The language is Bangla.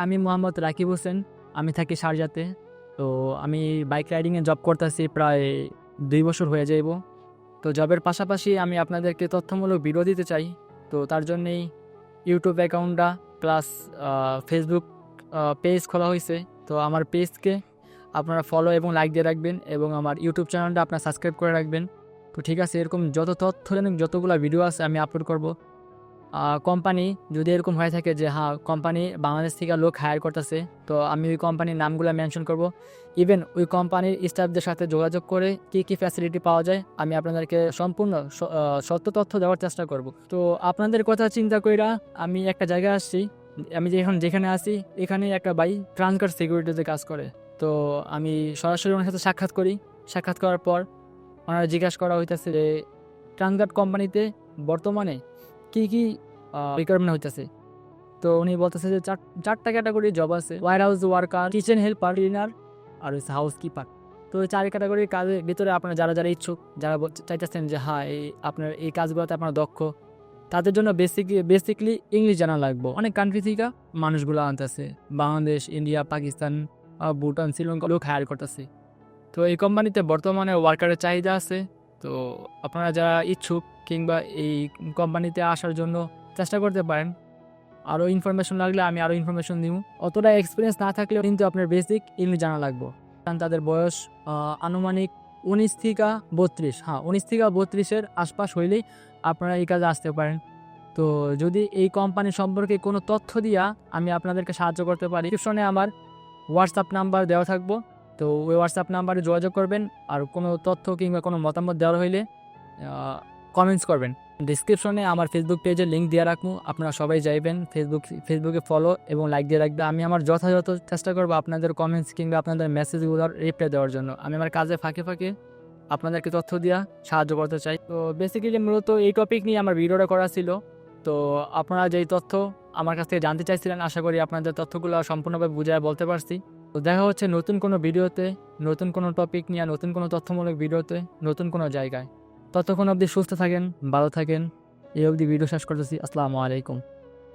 আমি মোহাম্মদ রাকিব হোসেন। আমি থাকি শারজাতে। তো আমি বাইক রাইডিংয়ে জব করতেছি প্রায় ২ বছর হয়ে যাইব। তো জবের পাশাপাশি আমি আপনাদেরকে তথ্যমূলক ভিডিও দিতে চাই। তো তার জন্যেই ইউটিউব অ্যাকাউন্টটা প্লাস ফেসবুক পেজ খোলা হয়েছে। তো আমার পেজকে আপনারা ফলো এবং লাইক দিয়ে রাখবেন এবং আমার ইউটিউব চ্যানেলটা আপনারা সাবস্ক্রাইব করে রাখবেন। তো ঠিক আছে, এরকম যত তথ্যজনক যতগুলো ভিডিও আছে আমি আপলোড করব। কোম্পানি যদি এরকম হয়ে থাকে যে হ্যাঁ, কোম্পানি বাংলাদেশ থেকে লোক হায়ার করতেছে, তো আমি ওই কোম্পানির নামগুলো মেনশন করব। ইভেন ওই কোম্পানির স্টাফদের সাথে যোগাযোগ করে কী কী ফ্যাসিলিটি পাওয়া যায় আমি আপনাদেরকে সম্পূর্ণ সত্য তথ্য দেওয়ার চেষ্টা করব। তো আপনাদের কথা চিন্তা কইরা আমি একটা জায়গায় আসছি। আমি যেখানে আছি এখানে একটা ভাই ট্রান্সগার্ড সিকিউরিটিতে কাজ করে। তো আমি সরাসরি ওনার সাথে সাক্ষাৎ করি। সাক্ষাৎ করার পর ওনারা জিজ্ঞাসা করা হইতেছে যে ট্রান্সগার্ড কোম্পানিতে বর্তমানে কী রিকোয়ারমেন্ট হইতেছে। তো উনি বলতেছে যে চারটা ক্যাটাগরি জব আছে: warehouse worker, kitchen helper, cleaner আর হচ্ছে হাউস কিপার। তো এই 4 ক্যাটাগরির কাজের ভিতরে আপনারা যারা ইচ্ছুক, যারা চাইতেছেন যে হ্যাঁ আপনার এই কাজগুলোতে আপনারা দক্ষ, তাদের জন্য বেসিকলি ইংলিশ জানা লাগবে। অনেক কান্ট্রি থেকে মানুষগুলো আনতেছে, বাংলাদেশ, ইন্ডিয়া, পাকিস্তান, ভুটান, শ্রীলঙ্কা লোক হায়ার করতেছে। তো এই কোম্পানিতে বর্তমানে ওয়ার্কারের চাহিদা আছে। তো আপনারা যারা ইচ্ছুক কিংবা এই কোম্পানিতে আসার জন্য চেষ্টা করতে পারেন। আরও ইনফরমেশন লাগলে আমি আরও ইনফরমেশন দিব। অতটা এক্সপিরিয়েন্স না থাকলেও কিন্তু আপনার বেসিক ইংলিশ জানা লাগবে। কারণ তাদের বয়স আনুমানিক 19 থেকে 32, 19 থেকে 32-এর আশপাশ হইলেই আপনারা এই কাজে আসতে পারেন। তো যদি এই কোম্পানি সম্পর্কে কোনো তথ্য দিয়া আমি আপনাদেরকে সাহায্য করতে পারি, ডিসক্রিপশনে আমার হোয়াটসঅ্যাপ নাম্বার দেওয়া থাকবো। তো ওই হোয়াটসঅ্যাপ নাম্বারে যোগাযোগ করবেন। আর কোনো তথ্য কিংবা কোনো মতামত দেওয়ার হইলে কমেন্টস করবেন। ডিসক্রিপশনে আমার ফেসবুক পেজের লিঙ্ক দিয়ে রাখবো, আপনারা সবাই যাইবেন, ফেসবুকে ফলো এবং লাইক দিয়ে রাখবেন। আমি আমার যথাযথ চেষ্টা করবো আপনাদের কমেন্টস কিংবা আপনাদের মেসেজগুলোর রিপ্লাই দেওয়ার জন্য। আমি আমার কাজে ফাঁকে ফাঁকে আপনাদেরকে তথ্য দিয়া সাহায্য করতে চাই। তো বেসিক্যালি মূলত এই টপিক নিয়ে আমার ভিডিওটা করা ছিল। তো আপনারা যেই তথ্য আমার কাছ থেকে জানতে চাইছিলেন, আশা করি আপনাদের তথ্যগুলো সম্পূর্ণভাবে বুঝায় বলতে পারছি। তো দেখা হচ্ছে নতুন কোনো ভিডিওতে, নতুন কোনো টপিক নিয়ে, নতুন কোনো তথ্যমূলক ভিডিওতে, নতুন কোনো জায়গায়। ততক্ষণ অবধি সুস্থ থাকেন, ভালো থাকেন। এই অবধি ভিডিও শেষ করতেছি। আসসালামু আলাইকুম।